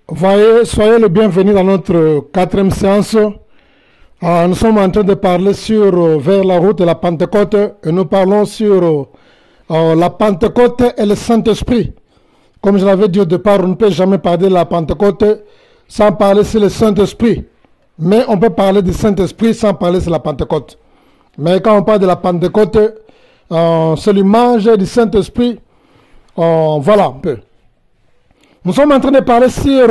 Soyez le bienvenu dans notre quatrième séance. Nous sommes en train de parler sur vers la route de la Pentecôte et nous parlons sur la Pentecôte et le Saint-Esprit. Comme je l'avais dit au départ, on ne peut jamais parler de la Pentecôte sans parler sur le Saint-Esprit. Mais on peut parler du Saint-Esprit sans parler sur la Pentecôte. Mais quand on parle de la Pentecôte, c'est l'image du Saint-Esprit. Voilà un peu. Nous sommes en train de parler sur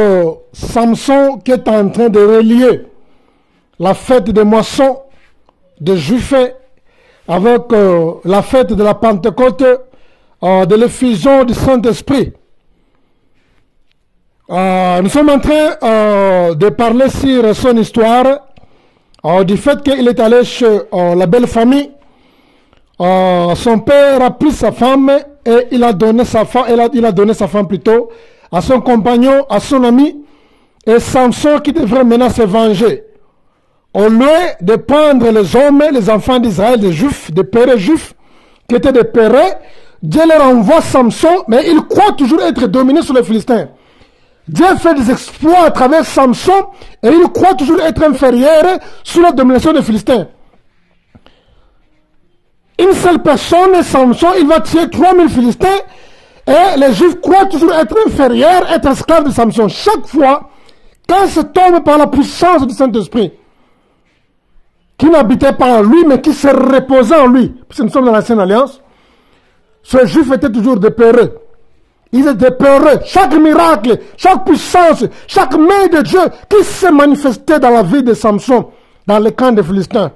Samson qui est en train de relier la fête des moissons des Juifs avec la fête de la Pentecôte, de l'effusion du Saint-Esprit. Nous sommes en train de parler sur son histoire, du fait qu'il est allé chez la belle famille. Son père a pris sa femme et il a donné sa femme plutôt à son compagnon, à son ami, et Samson qui devrait maintenant se venger. Au lieu de prendre les hommes, les enfants d'Israël, des Juifs, des pères juifs, qui étaient des pères, Dieu leur envoie Samson, mais il croit toujours être dominé sur les Philistins. Dieu fait des exploits à travers Samson, et il croit toujours être inférieur sous la domination des Philistins. Une seule personne, Samson, il va tuer 3000 Philistins, et les Juifs croient toujours être inférieurs, être esclaves de Samson. Chaque fois, quand se tombe par la puissance du Saint-Esprit, qui n'habitait pas en lui, mais qui se reposait en lui, puisque nous sommes dans l'Ancienne Alliance, ces Juifs étaient toujours des peureux. Ils étaient peureux. Chaque miracle, chaque puissance, chaque main de Dieu qui s'est manifestée dans la vie de Samson, dans le camp des Philistins.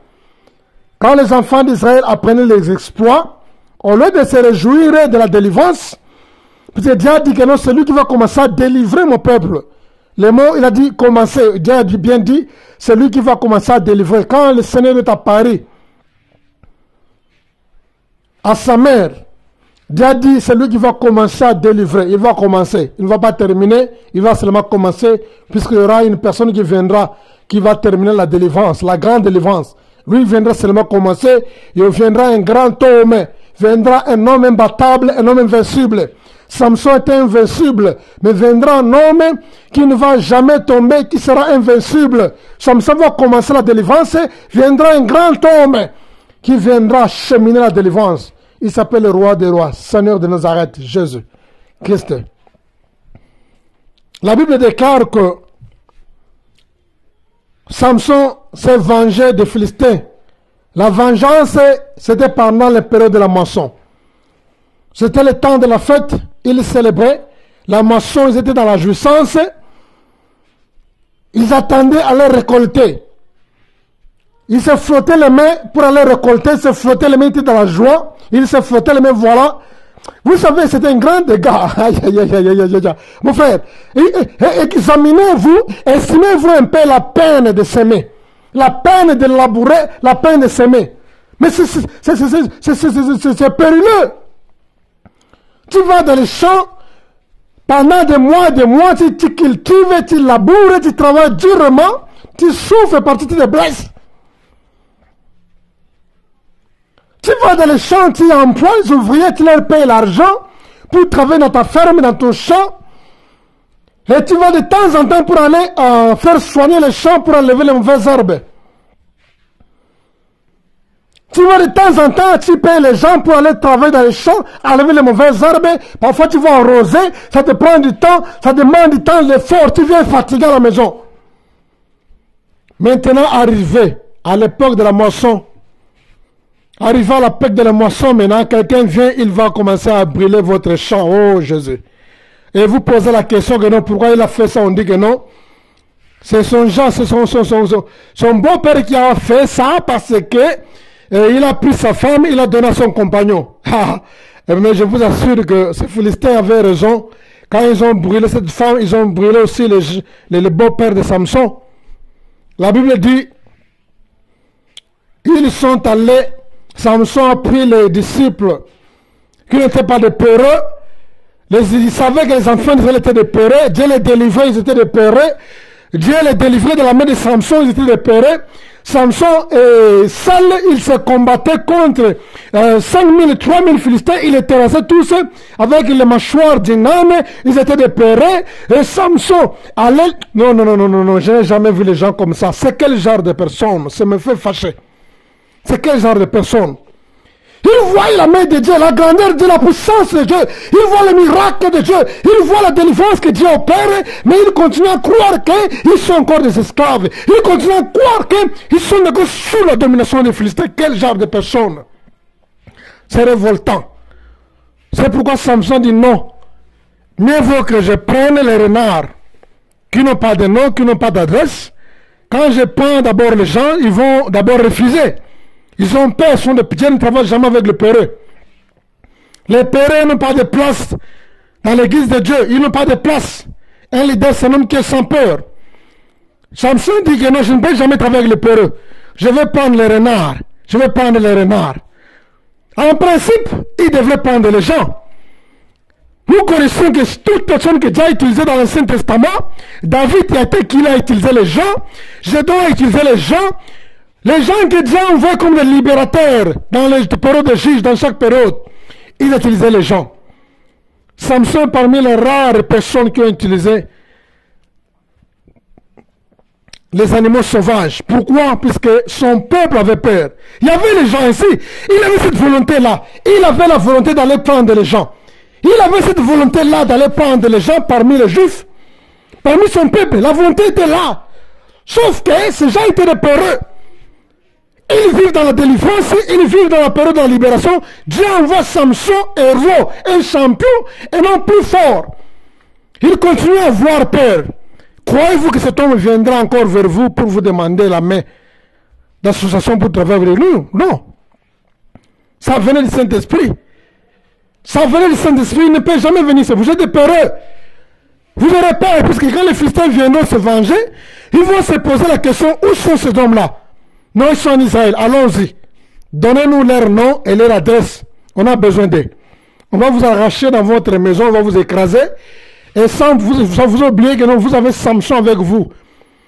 Quand les enfants d'Israël apprenaient les exploits, au lieu de se réjouir de la délivrance, puisque Dieu a dit que non, c'est lui qui va commencer à délivrer mon peuple. Le mot, il a dit commencer. Dieu a bien dit, c'est lui qui va commencer à délivrer. Quand le Seigneur est apparu à sa mère, Dieu a dit, c'est lui qui va commencer à délivrer. Il va commencer. Il ne va pas terminer, il va seulement commencer, puisqu'il y aura une personne qui viendra, qui va terminer la délivrance, la grande délivrance. Lui, il viendra seulement commencer, il viendra un grand homme, viendra un homme imbattable, un homme invincible. Samson était invincible, mais viendra un homme qui ne va jamais tomber, qui sera invincible. Samson va commencer la délivrance, viendra un grand homme qui viendra cheminer la délivrance. Il s'appelle le roi des rois, Seigneur de Nazareth, Jésus Christ. La Bible déclare que Samson s'est vengé des Philistins. La vengeance, c'était pendant la période de la moisson. C'était le temps de la fête, ils célébraient. La moisson, ils étaient dans la jouissance. Ils attendaient à les récolter. Ils se frottaient les mains pour aller récolter, ils se frottaient les mains, ils étaient dans la joie. Ils se frottaient les mains, voilà. Vous savez, c'était un grand dégât. Mon frère, examinez-vous, estimez-vous un peu la peine de s'aimer. La peine de labourer, la peine de s'aimer. Mais c'est périlleux. Tu vas dans les champs, pendant des mois, tu cultives, tu laboures, tu travailles durement, tu souffres parce que tu te blesses. Tu vas dans les champs, tu emploies les ouvriers, tu leur payes l'argent pour travailler dans ta ferme, dans ton champ. Et tu vas de temps en temps pour aller faire soigner les champs pour enlever les mauvaises herbes. Tu vas de temps en temps, tu payes les gens pour aller travailler dans les champs, enlever les mauvaises herbes. Parfois tu vas arroser, ça te prend du temps, ça demande du temps, l'effort, tu viens fatigué à la maison. Maintenant, arrivé à l'époque de la moisson, arrivé à l'époque de la moisson, maintenant, quelqu'un vient, il va commencer à brûler votre champ. Oh Jésus. Et vous posez la question que non, pourquoi il a fait ça? On dit que non. C'est son genre, c'est son beau-père qui a fait ça parce que il a pris sa femme, il a donné à son compagnon. Mais je vous assure que ces Philistins avaient raison. Quand ils ont brûlé cette femme, ils ont brûlé aussi le beau-père de Samson. La Bible dit, ils sont allés, Samson a pris les disciples qui n'étaient pas des peureux. Ils savaient que les enfants d'Israël étaient des peureux. Dieu les délivrait, ils étaient des peureux. Dieu les délivrait de la main de Samson, ils étaient des peureux. Samson seul, il se combattait contre 5000, 3000 Philistins. Il les terrassait tous avec les mâchoires d'une âne. Ils étaient déperés. Et Samson allait... Non, je n'ai jamais vu les gens comme ça. C'est quel genre de personne? Ça me fait fâcher. C'est quel genre de personne? Il voit la main de Dieu, la grandeur de Dieu, la puissance de Dieu. Il voit le miracle de Dieu. Il voit la délivrance que Dieu opère. Mais il continue à croire qu'ils sont encore des esclaves. Il continue à croire qu'ils sont encore sous la domination des Philistins. Quel genre de personne? C'est révoltant. C'est pourquoi Samson dit non. Mieux vaut que je prenne les renards qui n'ont pas de nom, qui n'ont pas d'adresse. Quand je prends d'abord les gens, ils vont d'abord refuser. Ils ont peur, ils sont de pitié, ils ne travaillent jamais avec le peureux. Les peureux n'ont pas de place dans l'église de Dieu. Ils n'ont pas de place. Un leader, c'est un homme qui est sans peur. Samson dit que non, je ne peux jamais travailler avec les peureux. Je vais prendre les renards. Je vais prendre les renards. En principe, il devait prendre les gens. Nous connaissons que toute personne que Dieu a utilisée dans l'Ancien Testament, David a été qu'il a utilisé les gens, Gédéon a utilisé les gens. Les gens que Dieu envoie comme des libérateurs dans les périodes de juges, dans chaque période, ils utilisaient les gens. Samson, parmi les rares personnes qui ont utilisé les animaux sauvages. Pourquoi? Puisque son peuple avait peur. Il y avait les gens ici. Il avait cette volonté-là. Il avait la volonté d'aller prendre les gens. Il avait cette volonté-là d'aller prendre les gens parmi les Juifs, parmi son peuple. La volonté était là. Sauf que ces gens étaient des peureux. Ils vivent dans la délivrance, ils vivent dans la période de la libération. Dieu envoie Samson, héros, un champion, et non plus fort. Il continue à avoir peur. Croyez-vous que cet homme viendra encore vers vous pour vous demander la main d'association pour travailler avec nous? Non. Ça venait du Saint-Esprit. Ça venait du Saint-Esprit, il ne peut jamais venir. Vous êtes des peureux. Vous aurez peur, parce que quand les Philistins viendront se venger, ils vont se poser la question, où sont ces hommes-là? Non, ils sont en Israël. Allons-y. Donnez-nous leur nom et leur adresse. On a besoin d'eux. On va vous arracher dans votre maison, on va vous écraser. Et sans vous oublier que non, vous avez Samson avec vous.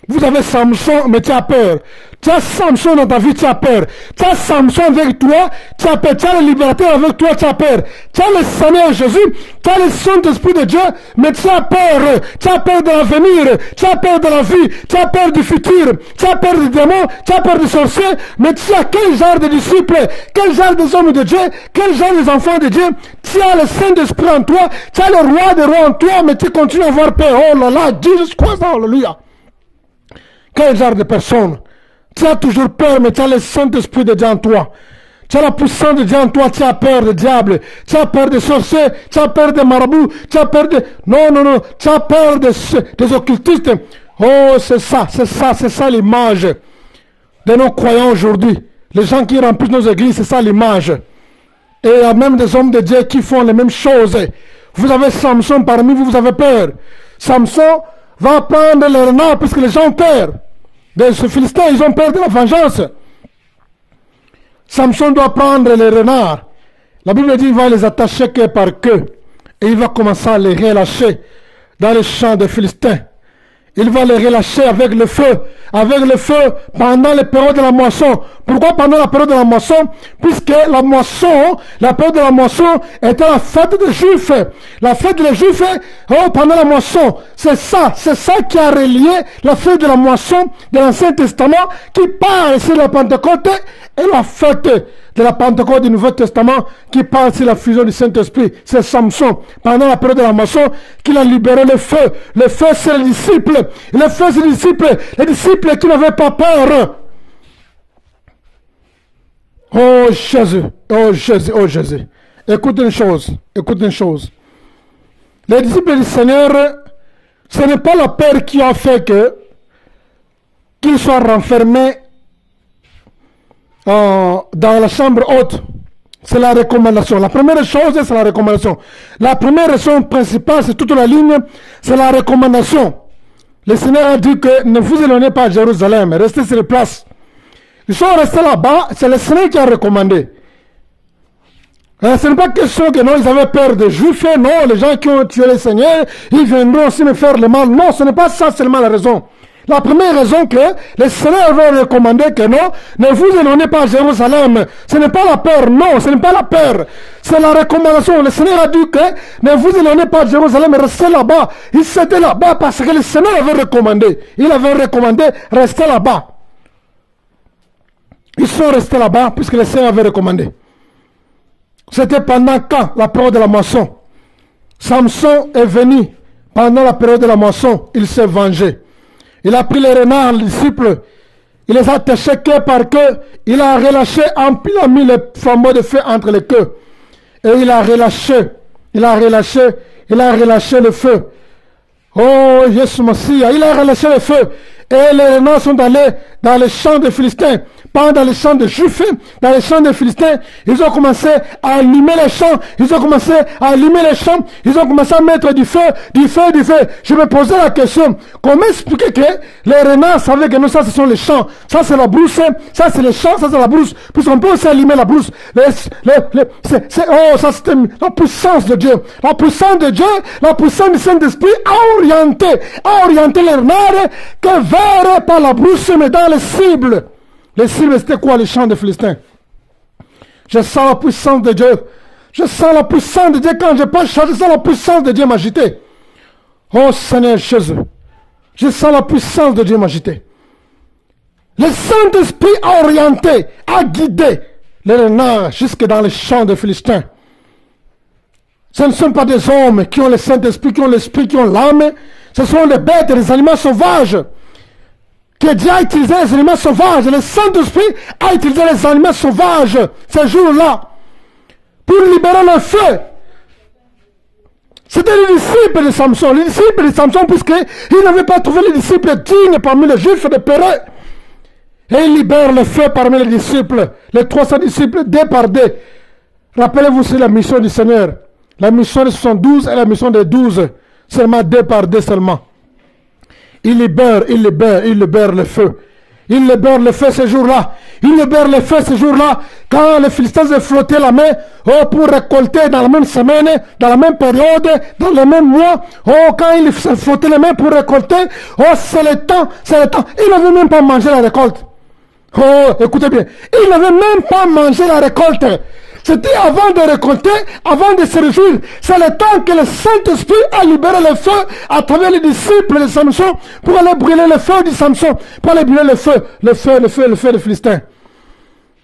Vous avez Samson, mais tu as peur. Tu as Samson dans ta vie, tu as peur. Tu as Samson avec toi, tu as peur. Tu as le libérateur avec toi, tu as peur. Tu as le Seigneur Jésus, tu as le Saint-Esprit de Dieu, mais tu as peur. Tu as peur de l'avenir, tu as peur de la vie, tu as peur du futur, tu as peur des démons, tu as peur des sorciers, mais tu as quel genre de disciples, quel genre des hommes de Dieu, quel genre des enfants de Dieu. Tu as le Saint-Esprit en toi, tu as le roi des rois en toi, mais tu continues à avoir peur. Oh là là, Jesus Christ, alléluia. Quel genre de personne? Tu as toujours peur, mais tu as le Saint-Esprit de Dieu en toi. Tu as la puissance de Dieu en toi, tu as peur des diables, tu as peur des sorciers, tu as peur des marabouts, tu as peur de... Non, tu as peur des occultistes. Oh, c'est ça l'image de nos croyants aujourd'hui. Les gens qui remplissent nos églises, c'est ça l'image. Et il y a même des hommes de Dieu qui font les mêmes choses. Vous avez Samson parmi vous, vous avez peur. Samson va prendre les renards puisque les gens ont peur. De ce Philistin, ils ont peur de la vengeance. Samson doit prendre les renards. La Bible dit qu'il va les attacher queue par queue. Et il va commencer à les relâcher dans les champs des Philistins. Il va les relâcher avec le feu pendant les périodes de la moisson. Pourquoi pendant la période de la moisson? Puisque la période de la moisson était la fête des Juifs. La fête des Juifs, pendant la moisson. C'est ça qui a relié la fête de la moisson de l'Ancien Testament qui parle sur la Pentecôte et la fête de la Pentecôte du Nouveau Testament qui parle sur la fusion du Saint-Esprit. C'est Samson, pendant la période de la moisson, qu'il a libéré le feu. Le feu, c'est les disciples. Le feu, c'est les disciples qui n'avaient pas peur. Oh Jésus, oh Jésus, oh Jésus. Écoute une chose. Les disciples du Seigneur, ce n'est pas la peur qui a fait qu'ils soient renfermés dans la chambre haute. C'est la recommandation. La première chose, c'est la recommandation. La première raison principale, c'est toute la ligne, c'est la recommandation. Le Seigneur a dit que ne vous éloignez pas à Jérusalem, restez sur les places. Ils sont restés là-bas, c'est le Seigneur qui a recommandé. Ce n'est pas question que non, ils avaient peur des Juifs, non, les gens qui ont tué le Seigneur, ils viendront aussi me faire le mal. Non, ce n'est pas ça seulement la raison. La première raison que le Seigneur avait recommandé que non, ne vous éloignez pas à Jérusalem. Ce n'est pas la peur, non, ce n'est pas la peur. C'est la recommandation. Le Seigneur a dit que ne vous éloignez pas à Jérusalem, restez là-bas. Ils étaient là-bas parce que le Seigneur avait recommandé. Il avait recommandé, restez là-bas. Ils sont restés là-bas puisque le Seigneur avait recommandé. C'était pendant quand? La période de la moisson. Samson est venu pendant la période de la moisson. Il s'est vengé. Il a pris les renards, les disciples. Il les a attachés queue par queue. Il a relâché, il a mis les flambeaux de feu entre les queues. Et il a relâché le feu. Oh, Jésus Messie, il a relâché le feu. Et les renards sont allés dans les champs des Philistins. Pas dans les champs de Juifs, dans les champs des Philistins. Ils ont commencé à allumer les champs. Ils ont commencé à allumer les champs. Ils ont commencé à mettre du feu, du feu, du feu. Je me posais la question, comment expliquer que les renards savaient que nous, ça, ce sont les champs. Ça, c'est la brousse. Ça, c'est les champs. Ça, c'est la brousse. Puisqu'on peut aussi allumer la brousse. Oh, ça, c'était la puissance de Dieu. La puissance de Dieu, la puissance du Saint-Esprit a orienté les renards que vers par la brousse, mais dans les cibles. Les cibles, c'était quoi les champs des Philistins? Je sens la puissance de Dieu. Je sens la puissance de Dieu quand je passe, je sens la puissance de Dieu m'agiter. Oh Seigneur Jésus, je sens la puissance de Dieu m'agiter. Le Saint-Esprit a orienté, a guidé les renards jusque dans les champs des Philistins. Ce ne sont pas des hommes qui ont le Saint-Esprit, qui ont l'Esprit, qui ont l'âme. Ce sont des bêtes, des animaux sauvages. Que Dieu a utilisé les animaux sauvages. Le Saint-Esprit a utilisé les animaux sauvages ces jours-là pour libérer le feu. C'était les disciples de Samson. Les disciples de Samson, puisqu'ils n'avaient pas trouvé les disciples dignes parmi les Juifs de Péreux. Et il libère le feu parmi les disciples. Les 300 disciples, deux par deux. Rappelez-vous, c'est la mission du Seigneur. La mission des 72 et la mission des 12. Seulement deux par deux seulement. Il libère le feu. Il libère le feu ce jour-là. Il libère le feu ce jour-là. Quand les Philistins se flottaient la main, pour récolter dans la même semaine, dans la même période, dans le même mois, quand ils se flottaient les mains pour récolter, c'est le temps. Ils n'avaient même pas mangé la récolte. Écoutez bien. Ils n'avaient même pas mangé la récolte. C'était avant de récolter, avant de se réjouir. C'est le temps que le Saint-Esprit a libéré le feu à travers les disciples de Samson pour aller brûler le feu de Samson, pour aller brûler le feu des Philistins.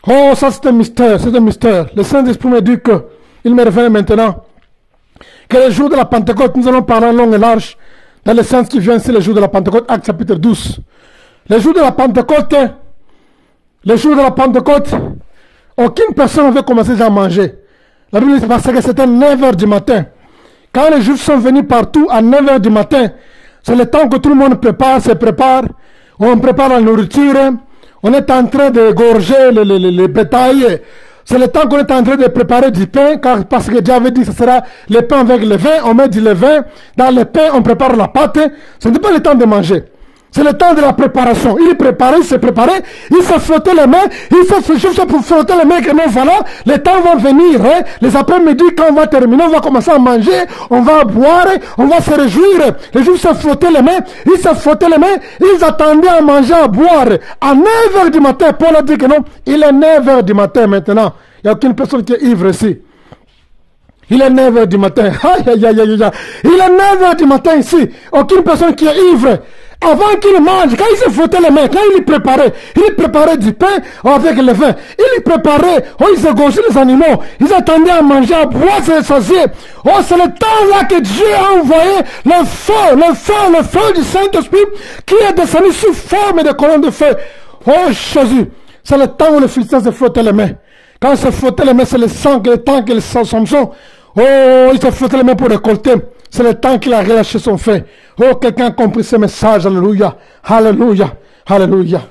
Oh, ça c'est un mystère, c'est un mystère. Le Saint-Esprit me dit que, il me révèle maintenant, que le jour de la Pentecôte, nous allons parler en long et large, dans le sens qui vient, c'est le jour de la Pentecôte, Actes chapitre 12. Le jour de la Pentecôte, aucune personne n'avait commencé à manger. La Bible dit parce que c'était 9h du matin. Quand les Juifs sont venus partout à 9h du matin, c'est le temps que tout le monde se prépare. On prépare la nourriture. On est en train de gorger les bétails. C'est le temps qu'on est en train de préparer du pain, parce que Dieu avait dit que ce sera le pain avec le vin. On met du levain. Dans le pain, on prépare la pâte. Ce n'est pas le temps de manger. C'est le temps de la préparation. Il se préparait, il se frottait les mains, il se juste pour frotter les mains, que non, voilà, le temps va venir, hein. Les après-midi, quand on va terminer, on va commencer à manger, on va boire, on va se réjouir. Les Juifs se frottaient les mains, ils attendaient à manger, à boire. À 9h du matin, Paul a dit que non, il est 9h du matin maintenant. Il n'y a aucune personne qui est ivre ici. Il est 9h du matin. Il est 9h du matin ici. Aucune personne qui est ivre. Avant qu'il mange, quand il se frottait les mains, quand il préparait du pain avec le vin. Il préparait, il se gonflait les animaux. Ils attendaient à manger, à boire, se sacier. C'est le temps là que Dieu a envoyé le feu du Saint-Esprit qui est descendu sous forme de colonne de feu. Oh Jésus, c'est le temps où les Philistins se frottaient les mains. Quand ils se frottaient les mains, c'est le temps que Samson, il se frottait les mains pour récolter. C'est le temps qu'il a relâché son feu. Quelqu'un a compris ce message. Alléluia. Alléluia. Alléluia.